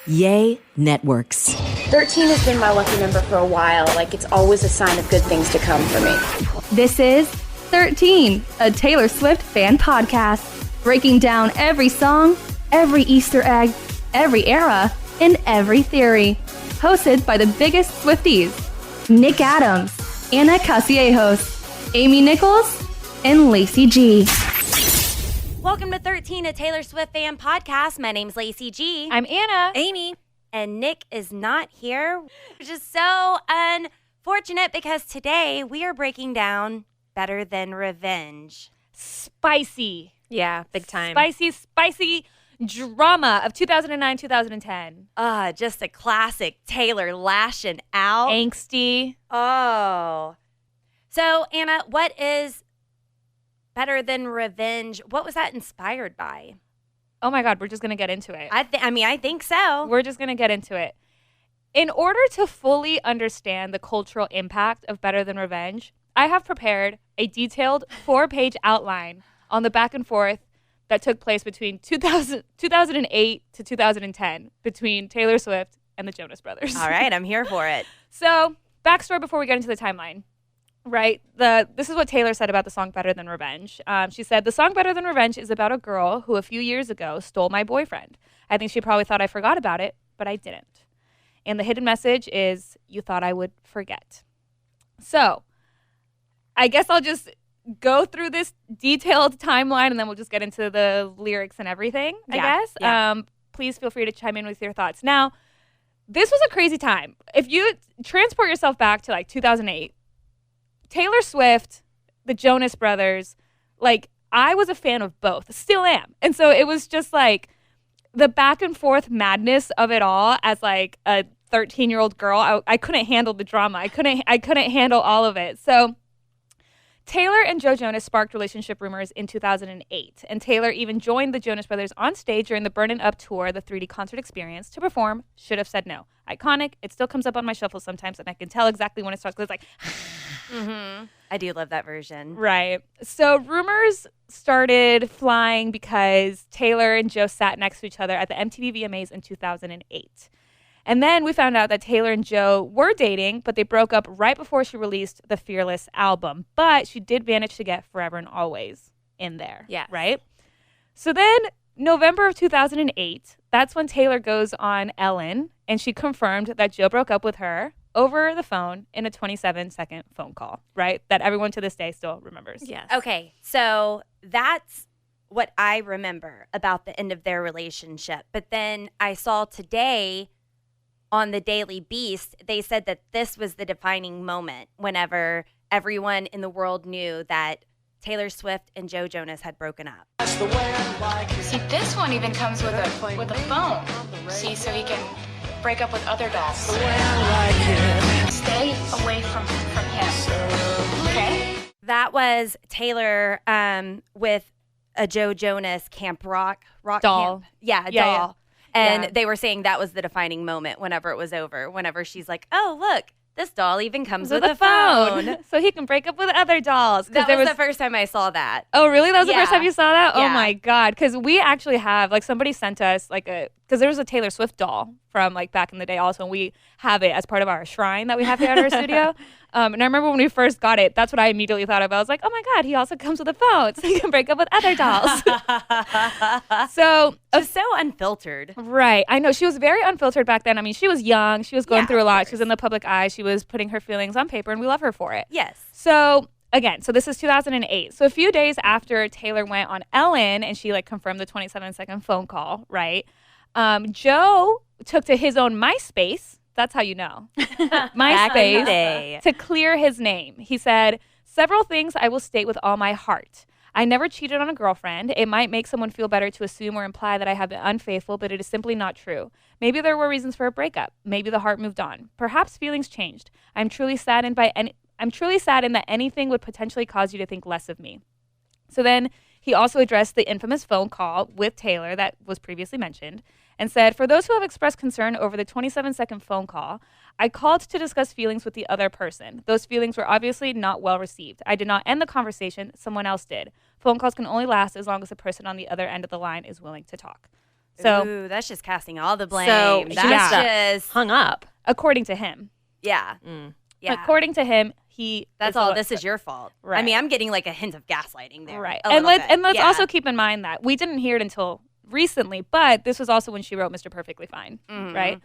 Yay Networks. 13 has been my lucky number for a while. Like, it's always a sign of good things to come for me. This is 13, a Taylor Swift fan podcast, breaking down every song, every Easter egg, every era, and every theory. Hosted by the biggest Swifties, Nick Adams, Anna Casillejos, Amy Nichols, and Lacey G. Welcome to 13, a Taylor Swift fan podcast. My name's Lacey G. I'm Anna. Amy. And Nick is not here, which is so unfortunate because today we are breaking down Better Than Revenge. Spicy. Yeah, big time. Spicy drama of 2009, 2010. Just a classic Taylor lashing out. Angsty. Oh. So, Anna, what is Better Than Revenge? What was that inspired by? Oh my God, we're just going to get into it. I think so. We're just going to get into it. In order to fully understand the cultural impact of Better Than Revenge, I have prepared a detailed 4-page outline on the back and forth that took place between 2008 to 2010 between Taylor Swift and the Jonas Brothers. All right, I'm here for it. So, backstory before we get into the timeline. Right. This is what Taylor said about the song Better Than Revenge. She said, the song Better Than Revenge is about a girl who a few years ago stole my boyfriend. I think she probably thought I forgot about it, but I didn't. And the hidden message is, you thought I would forget. So I guess I'll just go through this detailed timeline and then we'll just get into the lyrics and everything, I guess. Yeah. Please feel free to chime in with your thoughts. Now, this was a crazy time. If you transport yourself back to like 2008, Taylor Swift, the Jonas Brothers, like, I was a fan of both, still am. And so it was just like the back and forth madness of it all as like a 13-year-old girl. I couldn't handle the drama. I couldn't handle all of it. So Taylor and Joe Jonas sparked relationship rumors in 2008. And Taylor even joined the Jonas Brothers on stage during the Burn It Up tour, the 3D concert experience, to perform Should Have Said No. Iconic. It still comes up on my shuffle sometimes, and I can tell exactly when it starts. It's like, Mm-hmm. I do love that version. Right. So rumors started flying because Taylor and Joe sat next to each other at the MTV VMAs in 2008. And then we found out that Taylor and Joe were dating, but they broke up right before she released the Fearless album. But she did manage to get Forever and Always in there. Yes. Right? So then November of 2008, that's when Taylor goes on Ellen, and she confirmed that Joe broke up with her over the phone in a 27-second phone call, right? That everyone to this day still remembers. Yes. Okay, so that's what I remember about the end of their relationship. But then I saw today on the Daily Beast, they said that this was the defining moment whenever everyone in the world knew that Taylor Swift and Joe Jonas had broken up. See, this one even comes with a phone. See, so he can break up with other dolls. Stay away from him. Okay? That was Taylor with a Joe Jonas Camp Rock Doll. Camp. Yeah, a Yeah, doll. And Yeah. they were saying that was the defining moment whenever it was over. Whenever she's like, oh, look, this doll even comes with a phone. So he can break up with other dolls. That was the first time I saw that. Oh, really? That was the first Yeah. time you saw that? Yeah. Oh, my God. Because we actually have, like, somebody sent us, like, because there was a Taylor Swift doll from, like, back in the day also, and we have it as part of our shrine that we have here at our studio. And I remember when we first got it, that's what I immediately thought of. I was like, oh, my God, he also comes with a phone, so he can break up with other dolls. So, Just so unfiltered. right. I know. She was very unfiltered back then. I mean, she was young. She was going Yeah, through a of lot. course. She was in the public eye. She was putting her feelings on paper, and we love her for it. Yes. So again, so this is 2008. So a few days after Taylor went on Ellen and she like confirmed the 27-second phone call, right? Joe took to his own MySpace. That's how you know. Back in the MySpace day. to clear his name. He said, several things I will state with all my heart. I never cheated on a girlfriend. It might make someone feel better to assume or imply that I have been unfaithful, but it is simply not true. Maybe there were reasons for a breakup. Maybe the heart moved on. Perhaps feelings changed. I'm truly saddened that anything would potentially cause you to think less of me. So then he also addressed the infamous phone call with Taylor that was previously mentioned and said, for those who have expressed concern over the 27-second phone call, I called to discuss feelings with the other person. Those feelings were obviously not well received. I did not end the conversation. Someone else did. Phone calls can only last as long as the person on the other end of the line is willing to talk. So Ooh, that's just casting all the blame. So That's just hung up. according to him, yeah. according to him, That's all. This is your fault. Right. I mean, I'm getting like a hint of gaslighting there. right. A And little let's bit. also keep in mind that we didn't hear it until recently, but this was also when she wrote Mr. Perfectly Fine, right?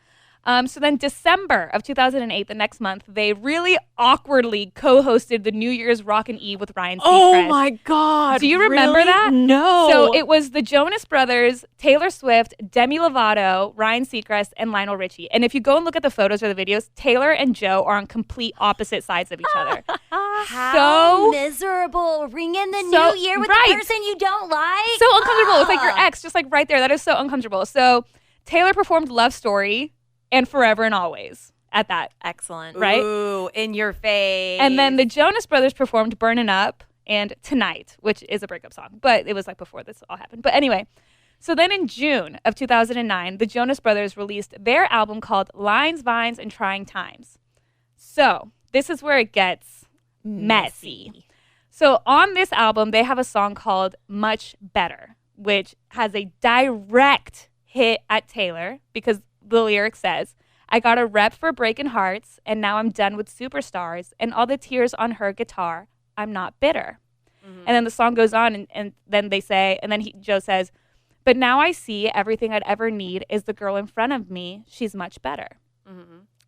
So then December of 2008, the next month, they really awkwardly co-hosted the New Year's Rockin' Eve with Ryan Seacrest. Oh my God. Do you remember really? that? No. So it was the Jonas Brothers, Taylor Swift, Demi Lovato, Ryan Seacrest, and Lionel Richie. And if you go and look at the photos or the videos, Taylor and Joe are on complete opposite sides of each other. How miserable. Ring in the So- new year with right. the person you don't like. So uncomfortable. It's like your ex, just like right there. That is so uncomfortable. So Taylor performed Love Story and Forever and Always at that. Excellent. right? Ooh, in your face. And then the Jonas Brothers performed Burnin' Up and Tonight, which is a breakup song. But it was like before this all happened. But anyway, so then in June of 2009, the Jonas Brothers released their album called Lines, Vines, and Trying Times. So this is where it gets messy. So on this album, they have a song called Much Better, which has a direct hit at Taylor because the lyric says, I got a rep for breaking hearts, and now I'm done with superstars, and all the tears on her guitar, I'm not bitter. And then the song goes on, and then they say, and then Joe says, but now I see everything I'd ever need is the girl in front of me. She's much better.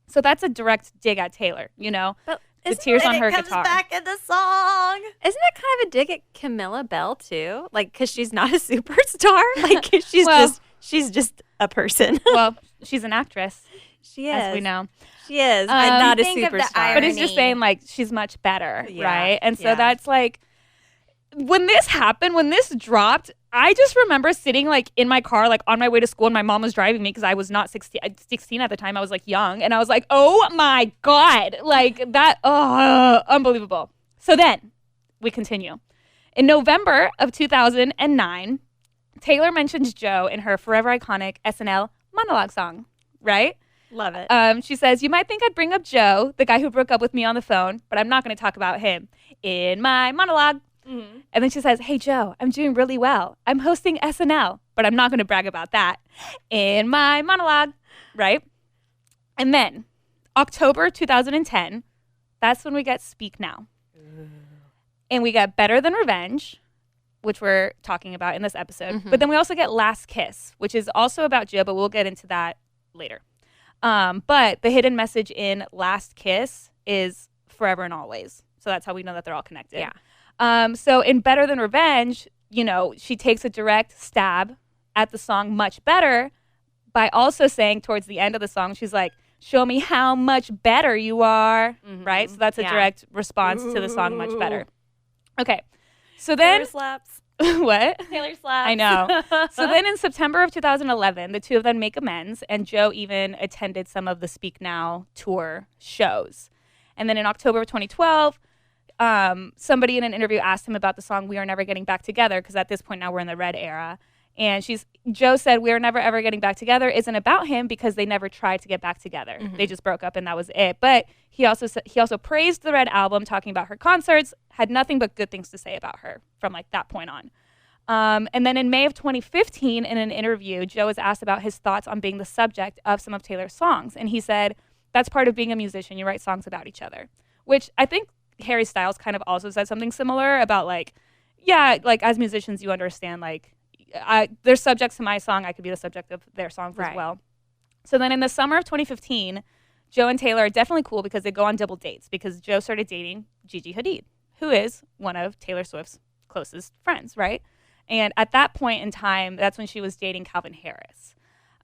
So that's a direct dig at Taylor, you know? The tears on her guitar. back in the song. Isn't that kind of a dig at Camilla Bell too? Like, because she's not a superstar. Like, she's just a person. Well, she's an actress, She is. as we know. She is, but not a think of the superstar. But it's just irony. saying, like, she's much better, Yeah, right? And so yeah. that's like, when this happened, when this dropped, I just remember sitting, like, in my car, like, on my way to school, and my mom was driving me because I was not 16 at the time. I was, like, young. And I was like, oh, my God. Like, that, unbelievable. So then, we continue. In November of 2009, Taylor mentions Joe in her forever iconic SNL monologue song, right? Love it. She says, you might think I'd bring up Joe, the guy who broke up with me on the phone, but I'm not going to talk about him in my monologue. And then she says, hey, Joe, I'm doing really well. I'm hosting SNL, but I'm not going to brag about that in my monologue, right? And then October 2010, that's when we get Speak Now. And we get Better Than Revenge, which we're talking about in this episode. But then we also get Last Kiss, which is also about Joe, but we'll get into that later. But the hidden message in Last Kiss is forever and always. So that's how we know that they're all connected. Yeah. So in Better Than Revenge, you know, she takes a direct stab at the song Much Better by also saying towards the end of the song, she's like, show me how much better you are, right? So that's a direct response to the song Much Better. Okay. So then, Taylor slaps. what? Taylor slaps. I know. So then in September of 2011, the two of them make amends, and Joe even attended some of the Speak Now tour shows. And then in October of 2012, somebody in an interview asked him about the song We Are Never Getting Back Together, because at this point now we're in the Red era. And Joe said, We Are Never Ever Getting Back Together isn't about him because they never tried to get back together. They just broke up and that was it. But he also praised the Red album, talking about her concerts, had nothing but good things to say about her from like that point on. And then in May of 2015, in an interview, Joe was asked about his thoughts on being the subject of some of Taylor's songs. And he said, that's part of being a musician. You write songs about each other, which I think Harry Styles kind of also said something similar about like, yeah, like as musicians, you understand like they're subjects to my song. I could be the subject of their songs as well. So then in the summer of 2015, Joe and Taylor are definitely cool because they go on double dates because Joe started dating Gigi Hadid, who is one of Taylor Swift's closest friends, right? And at that point in time, that's when she was dating Calvin Harris.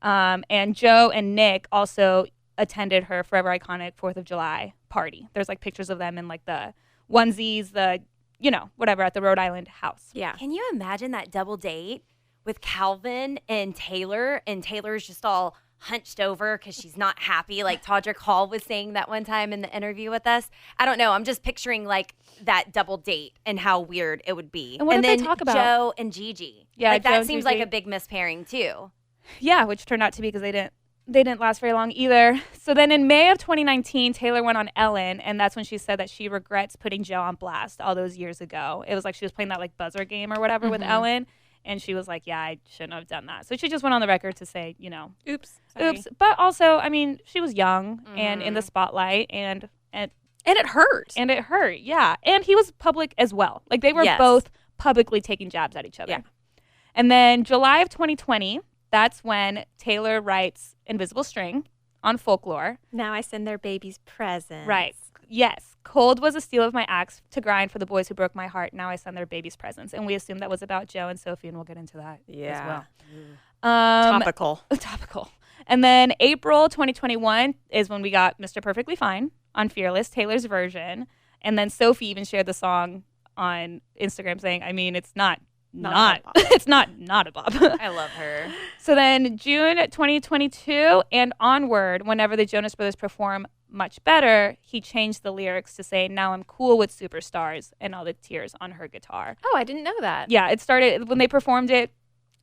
And Joe and Nick also attended her forever iconic 4th of July party. There's like pictures of them in like the onesies, the, you know, whatever at the Rhode Island house. Yeah. Can you imagine that double date with Calvin and Taylor's just all hunched over because she's not happy, like Todrick Hall was saying that one time in the interview with us. I don't know. I'm just picturing like that double date and how weird it would be. And what did then they talk about? Joe and Gigi. Yeah, like Joe that and seems like Gigi. a big mispairing too. Yeah, which turned out to be because they didn't last very long either. So then in May of 2019, Taylor went on Ellen, and that's when she said that she regrets putting Joe on blast all those years ago. It was like she was playing that like buzzer game or whatever with Ellen, And she was like, yeah, I shouldn't have done that. So she just went on the record to say, Oops. Sorry. oops. But also, I mean, she was young and in the spotlight and And it hurt. And it hurt, yeah. And he was public as well. Like, they were Yes. both publicly taking jabs at each other. Yeah. And then July of 2020, that's when Taylor writes Invisible String on Folklore. Now I send their babies presents. Right. Yes. Cold was a steel of my axe to grind for the boys who broke my heart. Now I send their babies presents. And we assumed that was about Joe and Sophie, and we'll get into that as well. Topical. Topical. And then April 2021 is when we got Mr. Perfectly Fine on Fearless, Taylor's version. And then Sophie even shared the song on Instagram saying, I mean, it's not it's not a bop. I love her. So then June 2022 and onward, whenever the Jonas Brothers perform Much Better, he changed the lyrics to say, now I'm cool with superstars, and all the tears on her guitar. Oh, I didn't know that. Yeah, it started when they performed it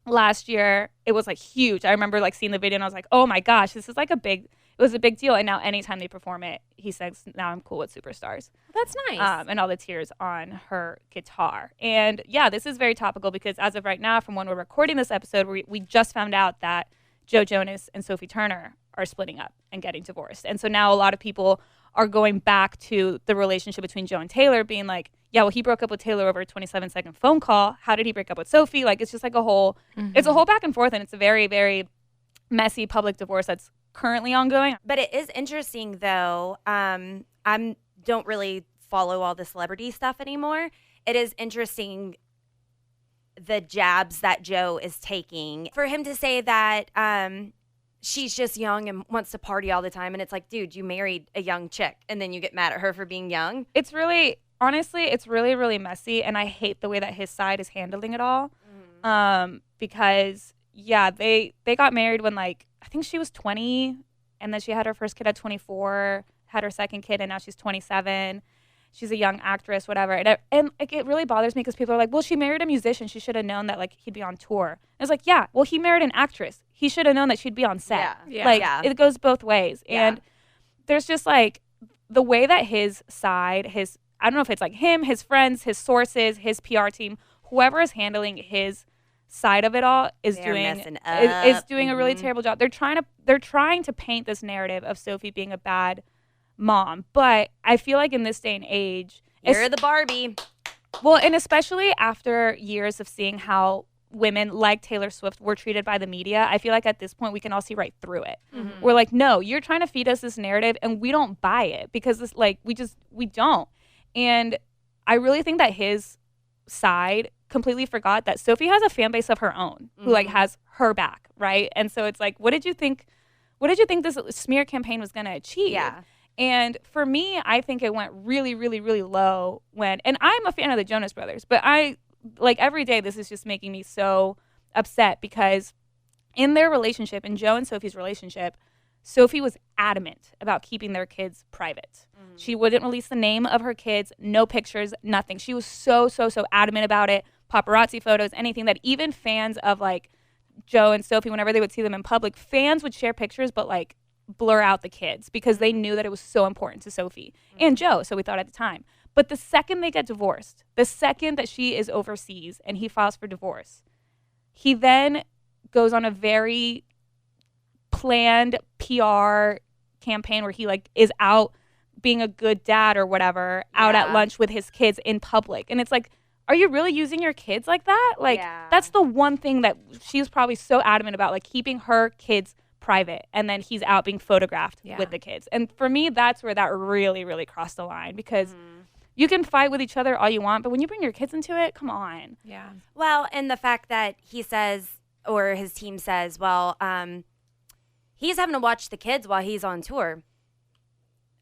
last year. It was like huge. I remember like seeing the video and I was like, oh my gosh, this is like it was a big deal. And now anytime they perform it, he says, now I'm cool with superstars. That's nice. And all the tears on her guitar. And yeah, this is very topical because as of right now, from when we're recording this episode, we just found out that Joe Jonas and Sophie Turner are splitting up and getting divorced. And so now a lot of people are going back to the relationship between Joe and Taylor being like, yeah, well, he broke up with Taylor over a 27-second phone call. How did he break up with Sophie? Like, it's just like it's a whole back and forth, and it's a very, very messy public divorce that's currently ongoing. But it is interesting, though. I don't really follow all the celebrity stuff anymore. It is interesting the jabs that Joe is taking. For him to say that she's just young and wants to party all the time, and it's like, dude, you married a young chick, and then you get mad at her for being young. It's really, honestly, it's really, really messy, and I hate the way that his side is handling it all. Because, yeah, they got married when, like, I think she was 20, and then she had her first kid at 24, had her second kid, and now she's 27. She's a young actress, whatever. And like, it really bothers me because people are like, well, she married a musician. She should have known that, like, he'd be on tour. And it's like, yeah, well, he married an actress. He should have known that she'd be on set. Yeah. Like, Yeah. it goes both ways. Yeah. And there's just, like, the way that his side, I don't know if it's, like, him, his friends, his sources, his PR team, whoever is handling his side of it all is They're doing messing up. is doing a really terrible job. They're trying to paint this narrative of Sophie being a bad mom, but I feel like in this day and age, You're the Barbie. well, and especially after years of seeing how women like Taylor Swift were treated by the media, I feel like at this point we can all see right through it. We're like, no, you're trying to feed us this narrative and we don't buy it because it's like we don't. And I really think that his side completely forgot that Sophie has a fan base of her own who like has her back, right? And so it's like, what did you think this smear campaign was going to achieve? Yeah. And for me, I think it went really, really, really low and I'm a fan of the Jonas Brothers, but like every day this is just making me so upset because in their relationship, in Joe and Sophie's relationship, Sophie was adamant about keeping their kids private. She wouldn't release the name of her kids, no pictures, nothing. She was so adamant about it. Paparazzi photos, anything that even fans of like Joe and Sophie, whenever they would see them in public, fans would share pictures but like blur out the kids because they knew that it was so important to Sophie and Joe, so we thought at the time. But the second they get divorced, the second that she is overseas and he files for divorce, he then goes on a very planned PR campaign where he like is out being a good dad or whatever, out at lunch with his kids in public. And it's like, are you really using your kids like that? Like, that's the one thing that she's probably so adamant about, like keeping her kids private. And then he's out being photographed with the kids. And for me, that's where that really, really crossed the line because you can fight with each other all you want, but when you bring your kids into it, come on. Yeah. Well, and the fact that he says, or his team says, well, he's having to watch the kids while he's on tour.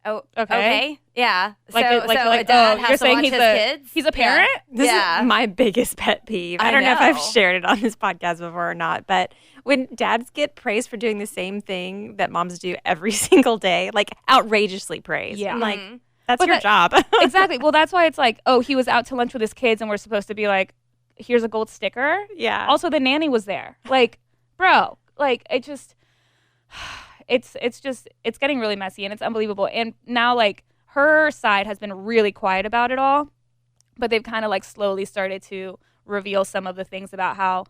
Oh, okay. Yeah. Like, so a dad has you're to saying watch he's his a kids? he's a parent? This is my biggest pet peeve. I don't know if I've shared it on this podcast before or not, but when dads get praised for doing the same thing that moms do every single day, like outrageously praised. Yeah. I'm like, that's your job. Exactly. Well, that's why it's like, oh, he was out to lunch with his kids and we're supposed to be like, here's a gold sticker. Yeah. Also, the nanny was there. Like, bro, like it just, it's getting really messy and it's unbelievable. And now like her side has been really quiet about it all, but they've kind of like slowly started to reveal some of the things about how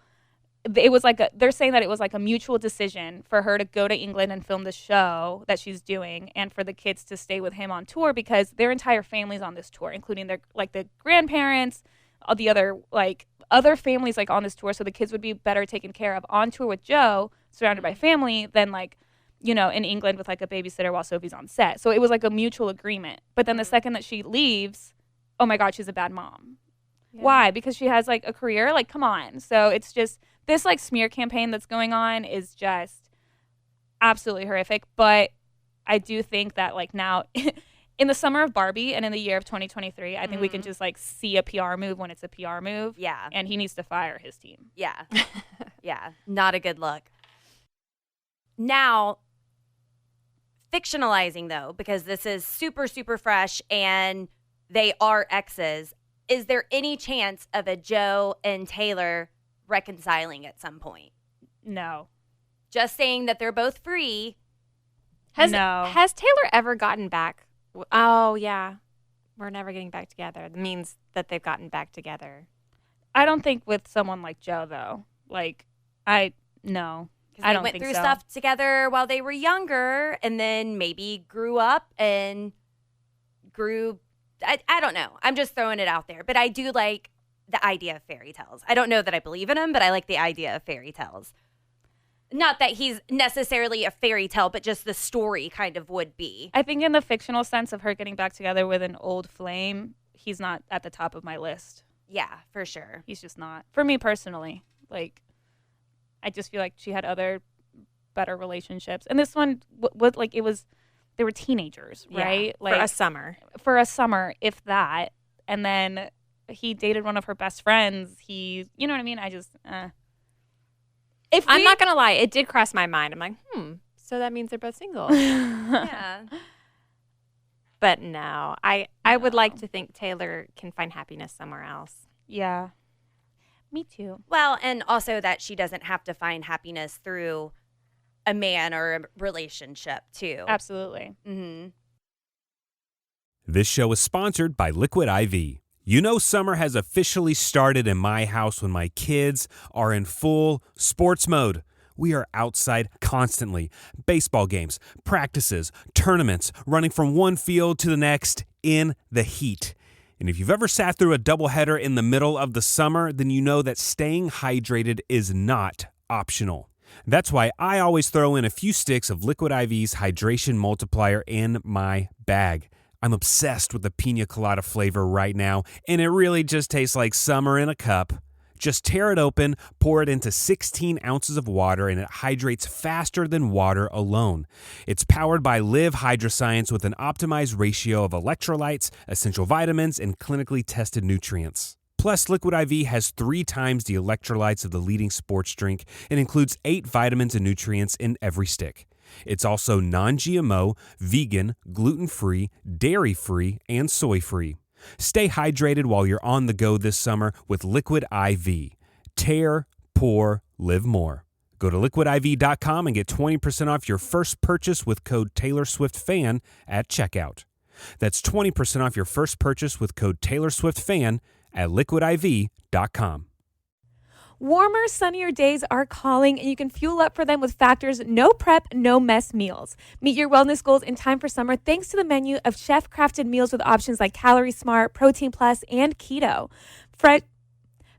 it was they're saying that it was like a mutual decision for her to go to England and film the show that she's doing, and for the kids to stay with him on tour because their entire family's on this tour, including their the grandparents, all the other families on this tour, so the kids would be better taken care of on tour with Joe, surrounded by family, than in England with a babysitter while Sophie's on set. So it was a mutual agreement. But then the second that she leaves, oh my God, she's a bad mom. Yeah. Why? Because she has a career? Come on. So it's just this smear campaign that's going on is just absolutely horrific. But I do think that now in the summer of Barbie and in the year of 2023, I think we can just see a PR move when it's a PR move. Yeah. And he needs to fire his team. Yeah. Yeah. Not a good look. Now, fictionalizing though, because this is super, super fresh and they are exes, is there any chance of a Joe and Taylor reconciling at some point? No. Just saying that they're both free. Has Taylor ever gotten back? Oh, yeah. We're never getting back together. It means that they've gotten back together. I don't think with someone like Joe, though. No. Because they went through stuff together while they were younger and then maybe grew up and grew. I don't know. I'm just throwing it out there. But I do like the idea of fairy tales. I don't know that I believe in them, but I like the idea of fairy tales. Not that he's necessarily a fairy tale, but just the story kind of would be. I think in the fictional sense of her getting back together with an old flame, he's not at the top of my list. Yeah, for sure. He's just not. For me personally. I just feel like she had other better relationships. And this one, they were teenagers, right? For a summer. For a summer, if that. And then he dated one of her best friends. You know what I mean? I just, I'm not going to lie. It did cross my mind. I'm like, so that means they're both single. Yeah. But no, I would like to think Taylor can find happiness somewhere else. Yeah. Me too. Well, and also that she doesn't have to find happiness through a man or a relationship, too. Absolutely. Mm-hmm. This show is sponsored by Liquid IV. Summer has officially started in my house when my kids are in full sports mode. We are outside constantly. Baseball games, practices, tournaments, running from one field to the next in the heat. And if you've ever sat through a doubleheader in the middle of the summer, then you know that staying hydrated is not optional. That's why I always throw in a few sticks of Liquid IV's Hydration Multiplier in my bag. I'm obsessed with the pina colada flavor right now, and it really just tastes like summer in a cup. Just tear it open, pour it into 16 ounces of water, and it hydrates faster than water alone. It's powered by Live Hydroscience with an optimized ratio of electrolytes, essential vitamins, and clinically tested nutrients. Plus, Liquid IV has 3 times the electrolytes of the leading sports drink and includes 8 vitamins and nutrients in every stick. It's also non-GMO, vegan, gluten-free, dairy-free, and soy-free. Stay hydrated while you're on the go this summer with Liquid IV. Tear, pour, live more. Go to liquidiv.com and get 20% off your first purchase with code TaylorSwiftFan at checkout. That's 20% off your first purchase with code TaylorSwiftFan at liquidiv.com. Warmer, sunnier days are calling, and you can fuel up for them with Factor's no prep, no mess meals. Meet your wellness goals in time for summer thanks to the menu of chef-crafted meals with options like Calorie Smart, Protein Plus, and Keto.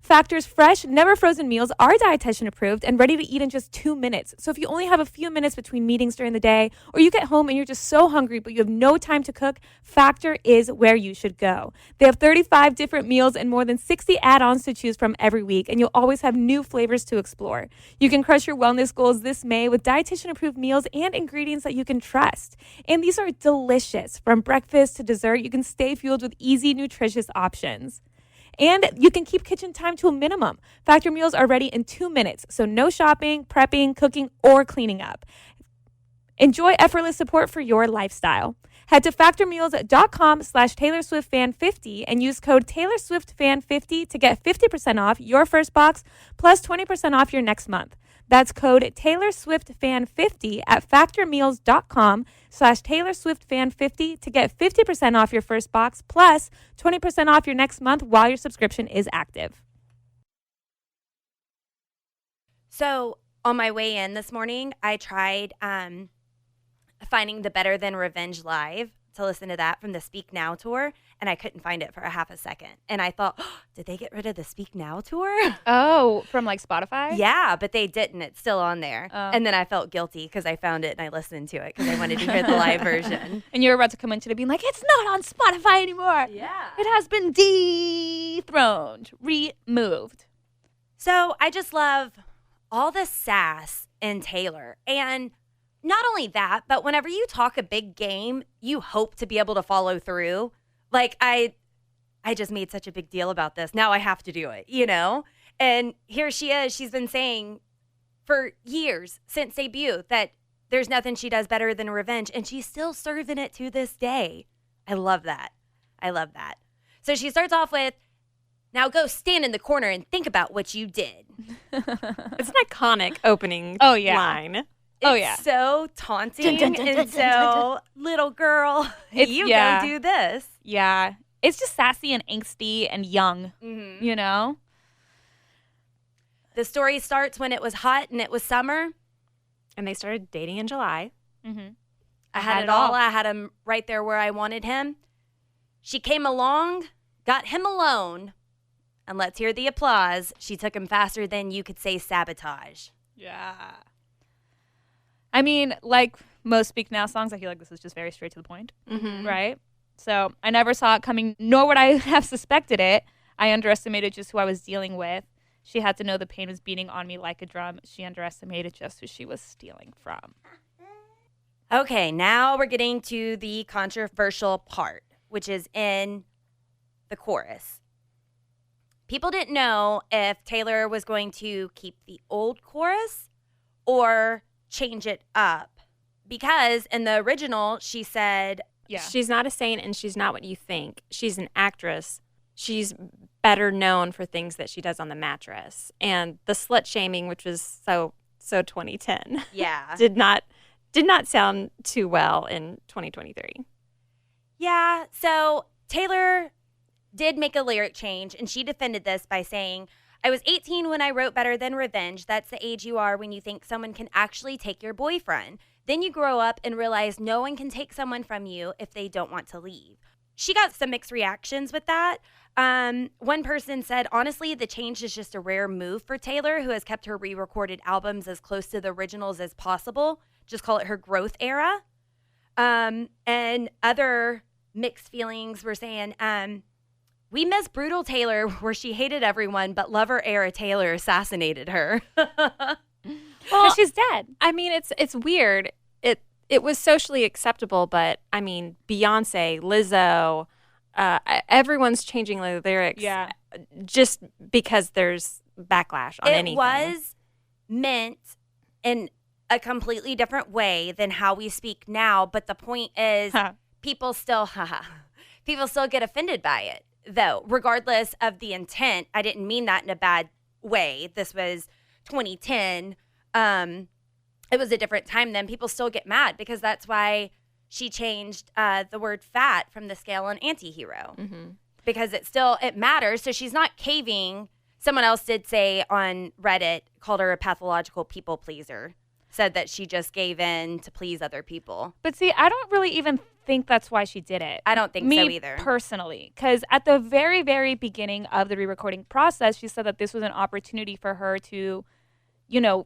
Factor's fresh, never frozen meals are dietitian approved and ready to eat in just 2 minutes. So if you only have a few minutes between meetings during the day, or you get home and you're just so hungry but you have no time to cook, Factor is where you should go. They have 35 different meals and more than 60 add-ons to choose from every week, and you'll always have new flavors to explore. You can crush your wellness goals this May with dietitian approved meals and ingredients that you can trust. And these are delicious. From breakfast to dessert, you can stay fueled with easy, nutritious options. And you can keep kitchen time to a minimum. Factor meals are ready in 2 minutes, so no shopping, prepping, cooking, or cleaning up. Enjoy effortless support for your lifestyle. Head to factormeals.com/TaylorSwiftFan50 and use code TaylorSwiftFan50 to get 50% off your first box plus 20% off your next month. That's code TaylorSwiftFan50 at factormeals.com/TaylorSwiftFan50 to get 50% off your first box plus 20% off your next month while your subscription is active. So on my way in this morning, I tried finding the Better Than Revenge live to listen to that from the Speak Now tour, and I couldn't find it for a half a second. And I thought, oh, did they get rid of the Speak Now tour? Oh, from like Spotify? Yeah, but they didn't. It's still on there. And then I felt guilty because I found it and I listened to it because I wanted to hear the live version. And you're about to come into it being like, it's not on Spotify anymore. Yeah. It has been dethroned, removed. So I just love all the sass in Taylor. And not only that, but whenever you talk a big game, you hope to be able to follow through. Like I just made such a big deal about this. Now I have to do it, you know? And here she is. She's been saying for years since debut that there's nothing she does better than revenge. And she's still serving it to this day. I love that. I love that. So she starts off with, now go stand in the corner and think about what you did. It's an iconic opening line. It's so taunting and so, little girl, you go do this. Yeah. It's just sassy and angsty and young, you know? The story starts when it was hot and it was summer. And they started dating in July. I had it all. I had him right there where I wanted him. She came along, got him alone, and let's hear the applause. She took him faster than you could say sabotage. Yeah. I mean, like most Speak Now songs, I feel like this is just very straight to the point, right? So I never saw it coming, nor would I have suspected it. I underestimated just who I was dealing with. She had to know the pain was beating on me like a drum. She underestimated just who she was stealing from. Okay, now we're getting to the controversial part, which is in the chorus. People didn't know if Taylor was going to keep the old chorus or change it up, because in the original she said, she's not a saint and she's not what you think. She's an actress. She's better known for things that she does on the mattress. And the slut shaming, which was so 2010, did not sound too well in 2023. Yeah, so Taylor did make a lyric change, and she defended this by saying, I was 18 when I wrote Better Than Revenge. That's the age you are when you think someone can actually take your boyfriend. Then you grow up and realize no one can take someone from you if they don't want to leave. She got some mixed reactions with that. One person said, honestly, the change is just a rare move for Taylor, who has kept her re-recorded albums as close to the originals as possible. Just call it her growth era. And other mixed feelings were saying, we miss brutal Taylor, where she hated everyone, but lover era Taylor assassinated her. Well, she's dead. I mean, it's weird. It was socially acceptable, but I mean, Beyonce, Lizzo, everyone's changing the lyrics just because there's backlash on anything. It was meant in a completely different way than how we speak now, but the point is people still get offended by it, though, regardless of the intent. I didn't mean that in a bad way. This was 2010. It was a different time then. People still get mad because that's why she changed the word fat from the scale on anti-hero, because it matters. So she's not caving. Someone else did say on Reddit, called her a pathological people pleaser, said that she just gave in to please other people. But see, I don't really even think that's why she did it. I don't think so either. Personally, because at the very, very beginning of the re-recording process, she said that this was an opportunity for her to,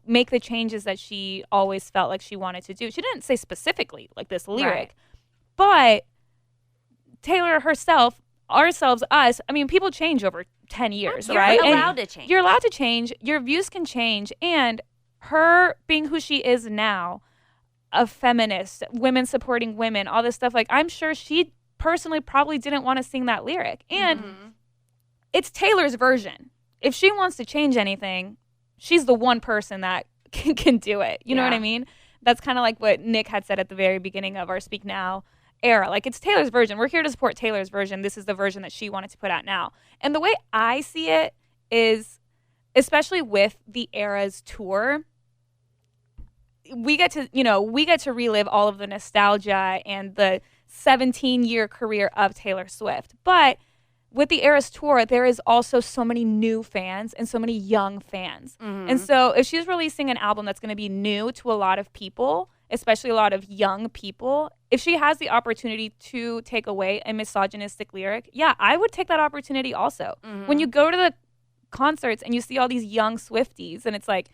make the changes that she always felt like she wanted to do. She didn't say specifically like this lyric, but Taylor herself, ourselves, us, I mean, people change over 10 years, right? You're allowed to change. You're allowed to change. Your views can change. And her being who she is now, a feminist, women supporting women, all this stuff, like, I'm sure she personally probably didn't want to sing that lyric. And it's Taylor's version. If she wants to change anything, she's the one person that can do it. You know what I mean? That's kind of like what Nick had said at the very beginning of our Speak Now era. Like, it's Taylor's version. We're here to support Taylor's version. This is the version that she wanted to put out now. And the way I see it is, especially with the Eras tour, we get to relive all of the nostalgia and the 17-year career of Taylor Swift. But with the Eras Tour, there is also so many new fans and so many young fans. And so if she's releasing an album that's going to be new to a lot of people, especially a lot of young people, if she has the opportunity to take away a misogynistic lyric, yeah, I would take that opportunity also. When you go to the concerts and you see all these young Swifties, and it's like,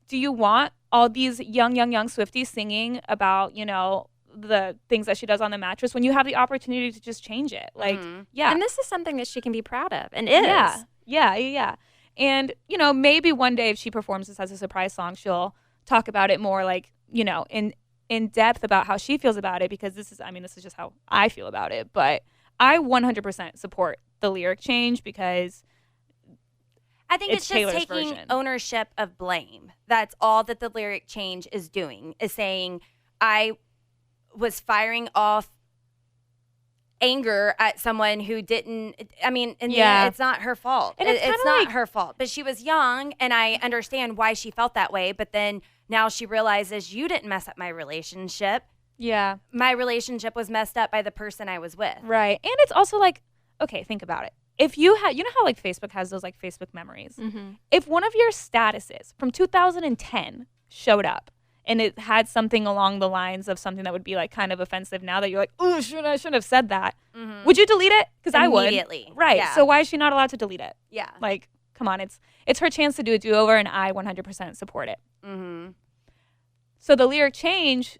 do you want all these young Swifties singing about, you know, the things that she does on the mattress when you have the opportunity to just change it? Like, yeah. And this is something that she can be proud of, and is. Yeah. And, you know, maybe one day if she performs this as a surprise song, she'll talk about it more, like, you know, in depth about how she feels about it, because this is just how I feel about it. But I 100% support the lyric change, because I think it's just Taylor's taking version. ownership of blame. That's all that the lyric change is doing, is saying, I was firing off anger at someone who didn't, I mean, in the end, it's not her fault. And It's kinda not like, her fault. But she was young, and I understand why she felt that way. But then now she realizes, you didn't mess up my relationship. yeah, My relationship was messed up by the person I was with. right. And it's also like, okay, think about it. If you had, you know how like Facebook has those like Facebook memories? If one of your statuses from 2010 showed up and it had something along the lines of something that would be like kind of offensive now, that you're like, oh, I shouldn't have said that. Would you delete it? Because I would. Immediately. Right. Yeah. So why is she not allowed to delete it? Yeah. Like, come on, it's her chance to do a do-over, and I 100% support it. So the lyric change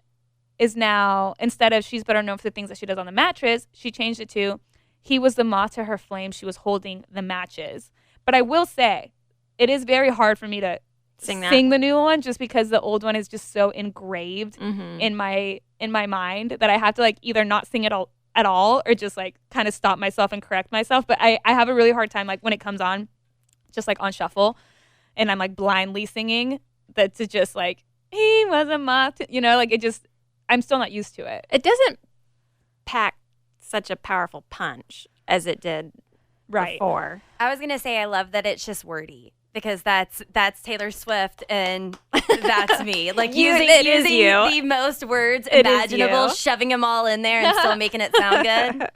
is now, instead of she's better known for the things that she does on the mattress, she changed it to, he was the moth to her flame, she was holding the matches. But I will say, it is very hard for me to sing the new one, just because the old one is just so engraved in my mind that I have to like either not sing it at all or just like kind of stop myself and correct myself. But I have a really hard time, like when it comes on, just like on shuffle, and I'm like blindly singing, that to just like, he was a moth, you know, like it just, I'm still not used to it. It doesn't pack such a powerful punch as it did before. I was going to say, I love that it's just wordy, because that's Taylor Swift, and that's me. Like using the most words imaginable, shoving them all in there and still making it sound good.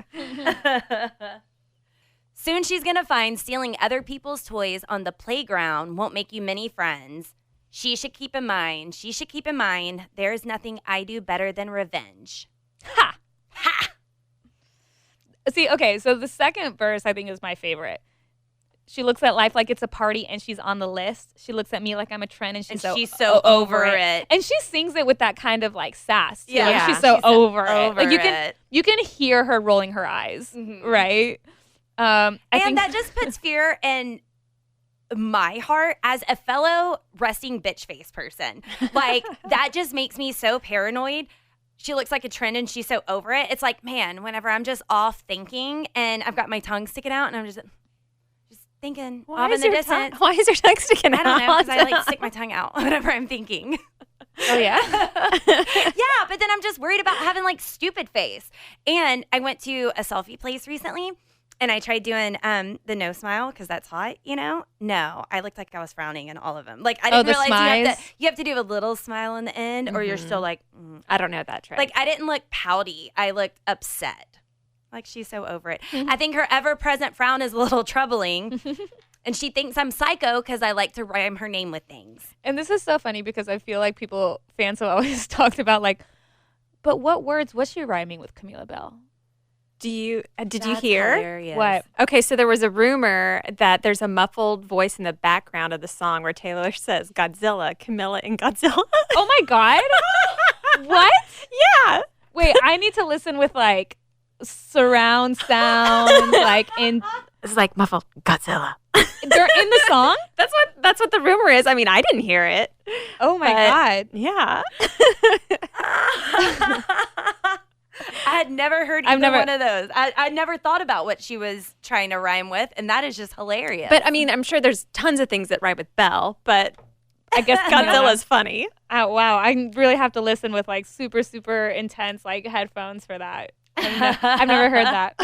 Soon she's going to find stealing other people's toys on the playground won't make you many friends. She should keep in mind, there is nothing I do better than revenge. Ha! See, okay, so the second verse I think is my favorite. She looks at life like it's a party, and she's on the list. She looks at me like I'm a trend, and she's so over it. And she sings it with that kind of like sass too. Like, she's so over it. Like you can hear her rolling her eyes, right? I think that just puts fear in my heart as a fellow resting bitch face person. Like, that just makes me so paranoid. She looks like a trend, and she's so over it. It's like, man, whenever I'm just off thinking and I've got my tongue sticking out and I'm just thinking off in the distance. Why is your tongue sticking out? I don't know, because I like stick my tongue out whenever I'm thinking. Oh, yeah? Yeah, but then I'm just worried about having like stupid face. And I went to a selfie place recently, and I tried doing the no smile, because that's hot, you know? No, I looked like I was frowning in all of them. Like, I didn't realize you have to do a little smile in the end, or you're still like, I don't know that trick. Like, I didn't look pouty. I looked upset. Like, she's so over it. I think her ever-present frown is a little troubling. And she thinks I'm psycho because I like to rhyme her name with things. And this is so funny, because I feel like fans have always talked about like, but what words was she rhyming with Camila Bell? Did you hear? Hilarious. What? Okay, so there was a rumor that there's a muffled voice in the background of the song where Taylor says Godzilla, Camilla, and Godzilla. Oh my God. What? Yeah. Wait, I need to listen with like surround sound, like in. It's like muffled Godzilla. They're in the song? That's what the rumor is. I mean, I didn't hear it. Oh my God. Yeah. I had never heard one of those. I never thought about what she was trying to rhyme with, and that is just hilarious. But I mean, I'm sure there's tons of things that rhyme with Belle, but I guess Godzilla's funny. Oh, wow. I really have to listen with like super, super intense like headphones for that. I've never heard that.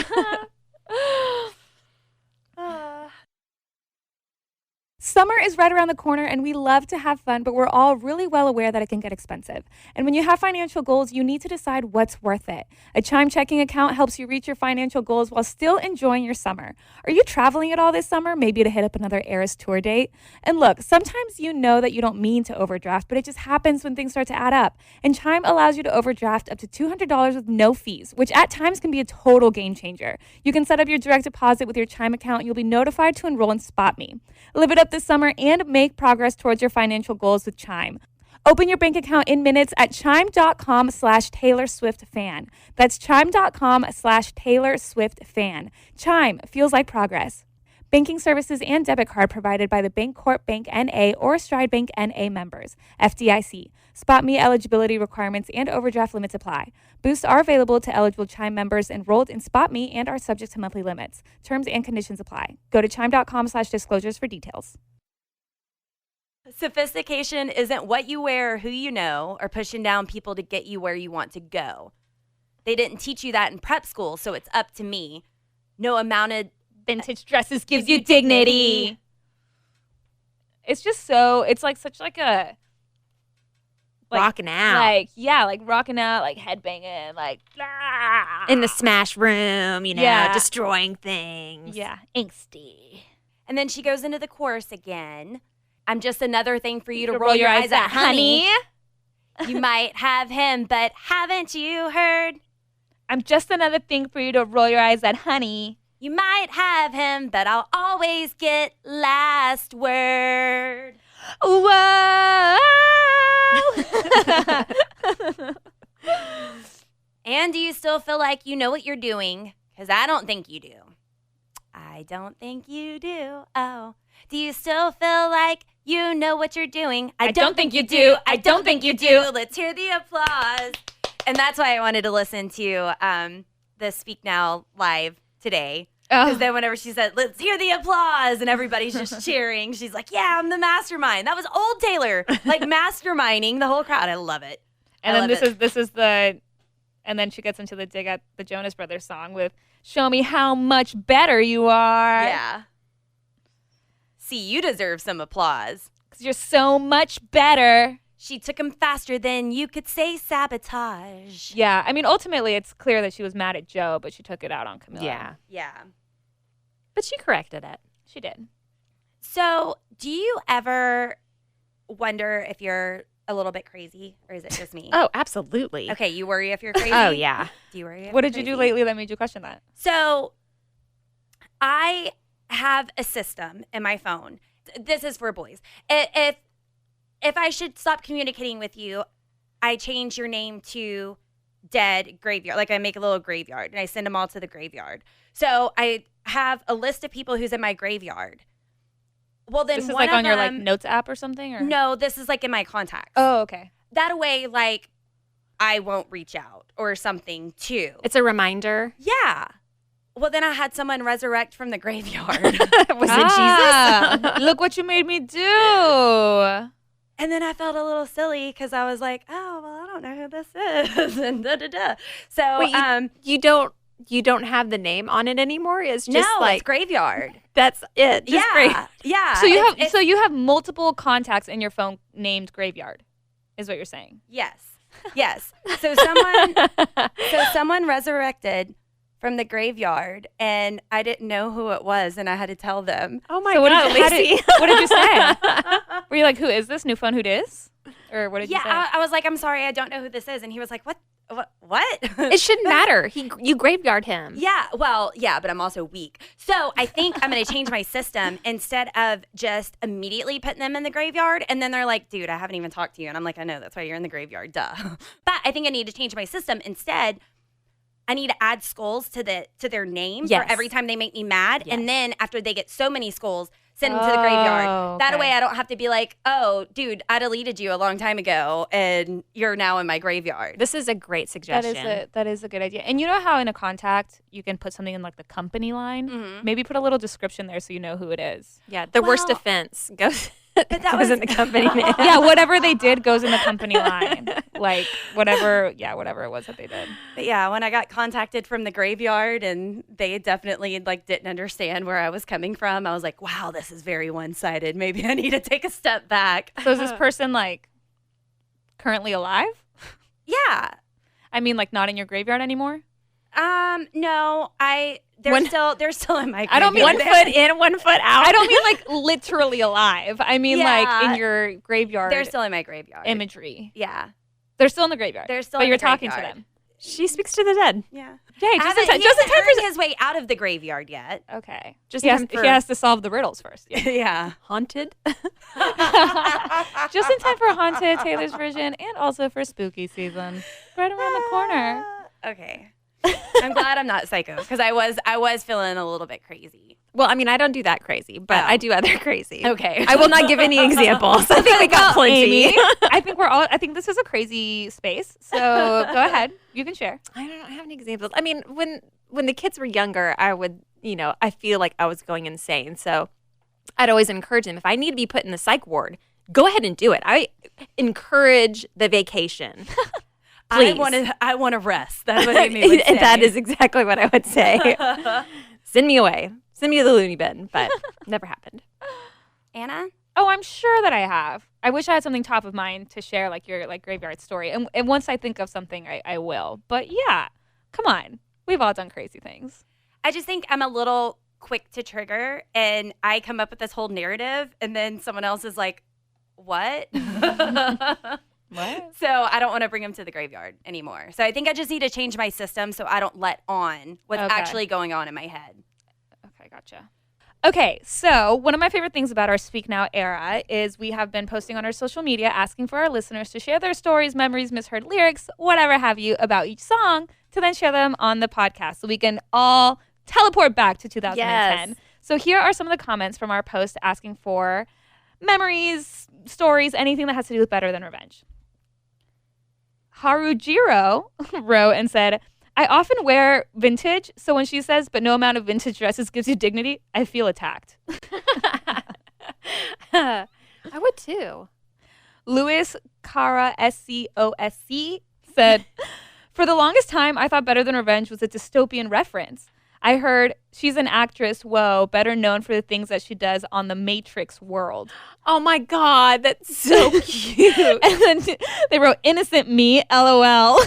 Summer is right around the corner and we love to have fun, but we're all really well aware that it can get expensive. And when you have financial goals, you need to decide what's worth it. A Chime checking account helps you reach your financial goals while still enjoying your summer. Are you traveling at all this summer? Maybe to hit up another Eras tour date? And look, sometimes you know that you don't mean to overdraft, but it just happens when things start to add up. And Chime allows you to overdraft up to $200 with no fees, which at times can be a total game changer. You can set up your direct deposit with your Chime account and you'll be notified to enroll in SpotMe. Live it up this summer and make progress towards your financial goals with Chime. Open your bank account in minutes at chime.com/Taylor Swift fan. That's chime.com/Taylor Swift fan. Chime feels like progress. Banking services and debit card provided by the Bancorp Bank N.A. or Stride Bank N.A. members. FDIC. SpotMe eligibility requirements and overdraft limits apply. Boosts are available to eligible Chime members enrolled in SpotMe and are subject to monthly limits. Terms and conditions apply. Go to chime.com/disclosures for details. Sophistication isn't what you wear or who you know, or pushing down people to get you where you want to go. They didn't teach you that in prep school, so it's up to me. No amount of Vintage dresses gives you dignity. It's just so, it's like such like a... rocking out. Like rocking out, like headbanging, like... Ah. In the smash room, you know, Yeah. destroying things. Yeah, angsty. And then she goes into the chorus again. I'm just another thing for you to To roll your eyes at, honey. You might have him, but haven't you heard? I'm just another thing for you to roll your eyes at, honey. You might have him, but I'll always get last word. Whoa! And do you still feel like you know what you're doing? Because I don't think you do. I don't think you do. Oh. Do you still feel like you know what you're doing? I don't think you do. I don't think you do. Let's hear the applause. And that's why I wanted to listen to the Speak Now live today. Because then whenever she said, let's hear the applause, and everybody's just cheering, she's like, yeah, I'm the mastermind. That was old Taylor, like masterminding the whole crowd. I love it. And then this is the, and then she gets into the dig at the Jonas Brothers song with, show me how much better you are. Yeah. See, you deserve some applause. Because you're so much better. She took him faster than you could say sabotage. Yeah, I mean, ultimately, it's clear that she was mad at Joe, but she took it out on Camila. Yeah. Yeah. But she corrected it. She did. So, do you ever wonder if you're a little bit crazy, or is it just me? Oh, absolutely. Okay, you worry if you're crazy? Oh, yeah. Do you worry if What you're did you do crazy? lately that made you question that? So, I have a system in my phone. This is for boys. If I should stop communicating with you, I change your name to dead graveyard. Like I make a little graveyard and I send them all to the graveyard. So I have a list of people who's in my graveyard. Well, then This is one like of on your them- like notes app or something? Or? No, this is like in my contacts. Oh, okay. That way, like, I won't reach out or something too. It's a reminder. Yeah. Well, then I had someone resurrect from the graveyard. Was it Jesus? Look what you made me do. And then I felt a little silly because I was like, oh, well, I don't know who this is. And da-da-da. So, Wait, you don't have the name on it anymore? It's just no, like it's graveyard. that's it. Just Yeah. So you It's- so you have multiple contacts in your phone named Graveyard, is what you're saying. Yes. So someone resurrected from the graveyard, and I didn't know who it was, and I had to tell them. Oh my So what God, did, how Lacey. what did you say? Were you like, who is this? New phone, who dis? Or what did you say? Yeah, I was like, I'm sorry, I don't know who this is, and he was like, what? It shouldn't matter. You graveyard him. Yeah, well, yeah, but I'm also weak. So I think I'm going to change my system instead of just immediately putting them in the graveyard. And then they're like, dude, I haven't even talked to you. And I'm like, I know, that's why you're in the graveyard, duh. But I think I need to change my system. Instead, I need to add skulls to their name Yes. for every time they make me mad. Yes. And then after they get so many skulls, send them to the graveyard. Oh, That okay. way I don't have to be like, oh, dude, I deleted you a long time ago and you're now in my graveyard. This is a great suggestion. That is a good idea. And you know how in a contact you can put something in like the company line? Mhm. Maybe put a little description there so you know who it is. Yeah, the worst Well- offense goes But that was in the company name. Yeah, whatever they did goes in the company line. Like whatever it was that they did. But yeah, when I got contacted from the graveyard and they definitely like didn't understand where I was coming from, I was like, wow, this is very one-sided. Maybe I need to take a step back. So is this person like currently alive? Yeah. I mean, like not in your graveyard anymore? No, they're still in my graveyard. I don't mean one foot in, 1 foot out. I don't mean like literally alive. I mean like in Yeah. your graveyard. They're still in my graveyard. imagery. Yeah. They're still in the graveyard. They're still but in you're the talking to graveyard. them. She speaks to the dead. Yeah. Hey, He just hasn't in time earned his way out of the graveyard yet. for okay. Just He in has, time for- he has to solve the riddles first. Yeah. Yeah. Haunted. Just in time for Haunted, Taylor's version, and also for spooky season. Right around the corner. Okay. I'm glad I'm not psycho because I was feeling a little bit crazy. Well, I mean, I don't do that crazy, but I do other crazy. Okay. I will not give any examples. I think we got plenty. Amy, I think this is a crazy space. So go ahead. You can share. I don't have any examples. I mean, when the kids were younger, I would, I feel like I was going insane. So I'd always encourage them, if I need to be put in the psych ward, go ahead and do it. I encourage the vacation. Please. I want to rest. That's what Amy would say. That is exactly what I would say. Send me away. Send me to the loony bin. But never happened. Anna? Oh, I'm sure that I have. I wish I had something top of mind to share, like your like graveyard story. And once I think of something, I will. But yeah, come on. We've all done crazy things. I just think I'm a little quick to trigger, and I come up with this whole narrative, and then someone else is like, what? What? So I don't want to bring them to the graveyard anymore. So I think I just need to change my system so I don't let on what's Okay. actually going on in my head. Okay, gotcha. Okay, so one of my favorite things about our Speak Now era is we have been posting on our social media asking for our listeners to share their stories, memories, misheard lyrics, whatever have you about each song to then share them on the podcast so we can all teleport back to 2010. Yes. So here are some of the comments from our post asking for memories, stories, anything that has to do with Better Than Revenge. Harujiro wrote and said, I often wear vintage, so when she says, but no amount of vintage dresses gives you dignity, I feel attacked. I would too. Louis Cara, SCOSC, said, for the longest time, I thought Better Than Revenge was a dystopian reference. I heard she's an actress, whoa, better known for the things that she does on the Matrix world. Oh my God, that's so cute. And then they wrote, innocent me, LOL.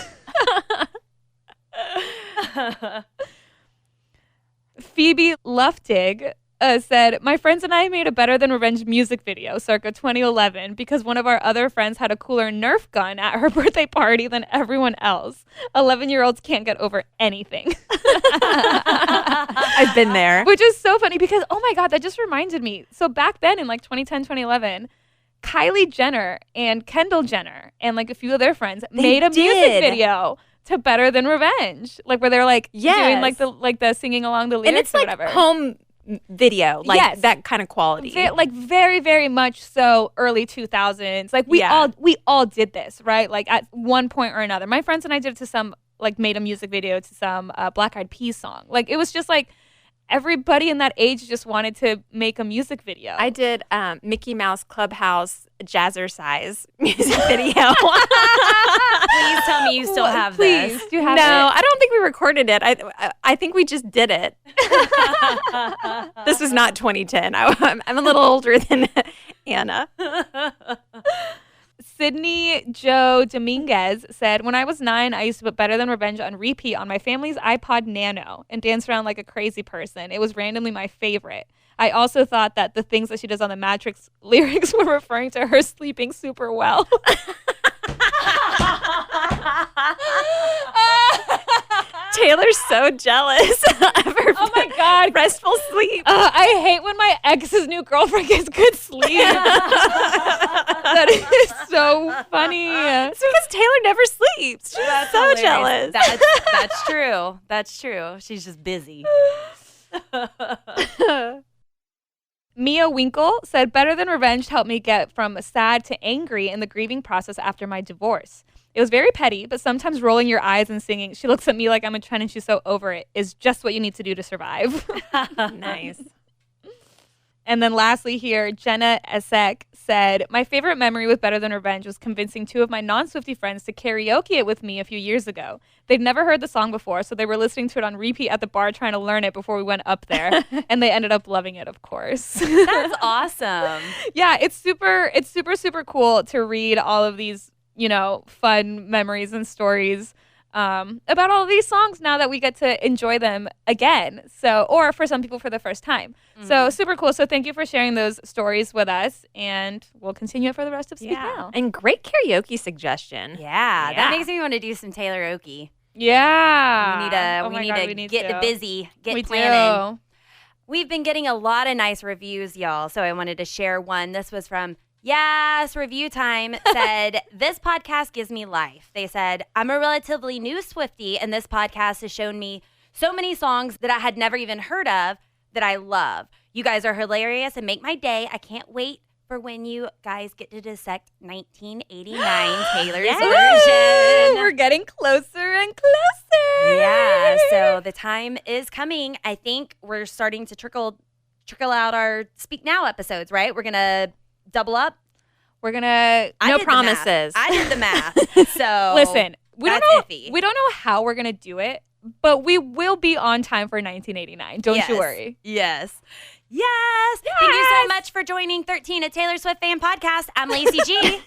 Phoebe Luftig said, my friends and I made a Better Than Revenge music video circa 2011 because one of our other friends had a cooler Nerf gun at her birthday party than everyone else. 11-year-olds can't get over anything. I've been there. Which is so funny because, oh my God, that just reminded me. So back then in like 2010, 2011, Kylie Jenner and Kendall Jenner and like a few of their friends made a music video to Better Than Revenge. Like where they're like doing like the singing along the lyrics and it's like or whatever. home video, like that kind of quality. Like very, very much so early 2000s. Like we all did this, right? Like at one point or another. My friends and I did it to some, like made a music video to some Black Eyed Peas song. Like it was just like everybody in that age just wanted to make a music video. I did Mickey Mouse Clubhouse Jazzercise music video. Please tell me you still have this. Do you have No, it? I don't think we recorded it. I think we just did it. This was not 2010. I'm a little older than Anna. Sydney Joe Dominguez said, when I was 9, I used to put Better Than Revenge on repeat on my family's iPod Nano and dance around like a crazy person. It was randomly my favorite. I also thought that the things that she does on the Matrix lyrics were referring to her sleeping super well. Taylor's so jealous of her Oh my God. restful sleep. I hate when my ex's new girlfriend gets good sleep. That is so funny. It's because Taylor never sleeps. She's so Hilarious. jealous. That's true. That's true. She's just busy. Mia Winkle said, Better Than Revenge helped me get from sad to angry in the grieving process after my divorce. It was very petty, but sometimes rolling your eyes and singing, she looks at me like I'm a trend and she's so over it, is just what you need to do to survive. Nice. And then lastly here, Jenna Esek said, my favorite memory with Better Than Revenge was convincing 2 of my non-Swiftie friends to karaoke it with me a few years ago. They'd never heard the song before, so they were listening to it on repeat at the bar trying to learn it before we went up there. And they ended up loving it, of course. That's awesome. Yeah, it's super cool to read all of these, fun memories and stories about all of these songs now that we get to enjoy them again. So, or for some people for the first time. So super cool. So thank you for sharing those stories with us, and we'll continue it for the rest of Speak Now. And great karaoke suggestion. Yeah, that makes me want to do some Taylor-okie. Yeah. We need to get busy, get We planning. do. We've been getting a lot of nice reviews, y'all, so I wanted to share one. This was from Yes, Review Time said, this podcast gives me life. They said, I'm a relatively new Swiftie, and this podcast has shown me so many songs that I had never even heard of that I love. You guys are hilarious and make my day. I can't wait for when you guys get to dissect 1989 Taylor's version. We're getting closer and closer. Yeah, so the time is coming. I think we're starting to trickle out our Speak Now episodes, right? We're going to double up. We're going to... No promises. I did the math. So listen, we don't iffy. know how we're going to do it, but we will be on time for 1989. Don't you worry. Yes. Thank you so much for joining 13, a Taylor Swift fan podcast. I'm Lacey G.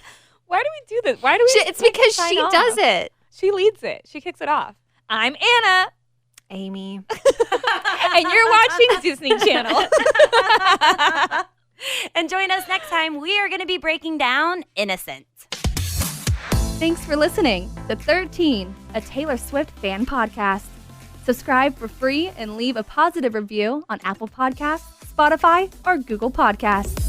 Why do we do this? Why do we? It's because she does it. She leads it. She kicks it off. I'm Anna. Amy. And you're watching Disney Channel. And join us next time. We are going to be breaking down Innocent. Thanks for listening to 13, a Taylor Swift fan podcast. Subscribe for free and leave a positive review on Apple Podcasts, Spotify, or Google Podcasts.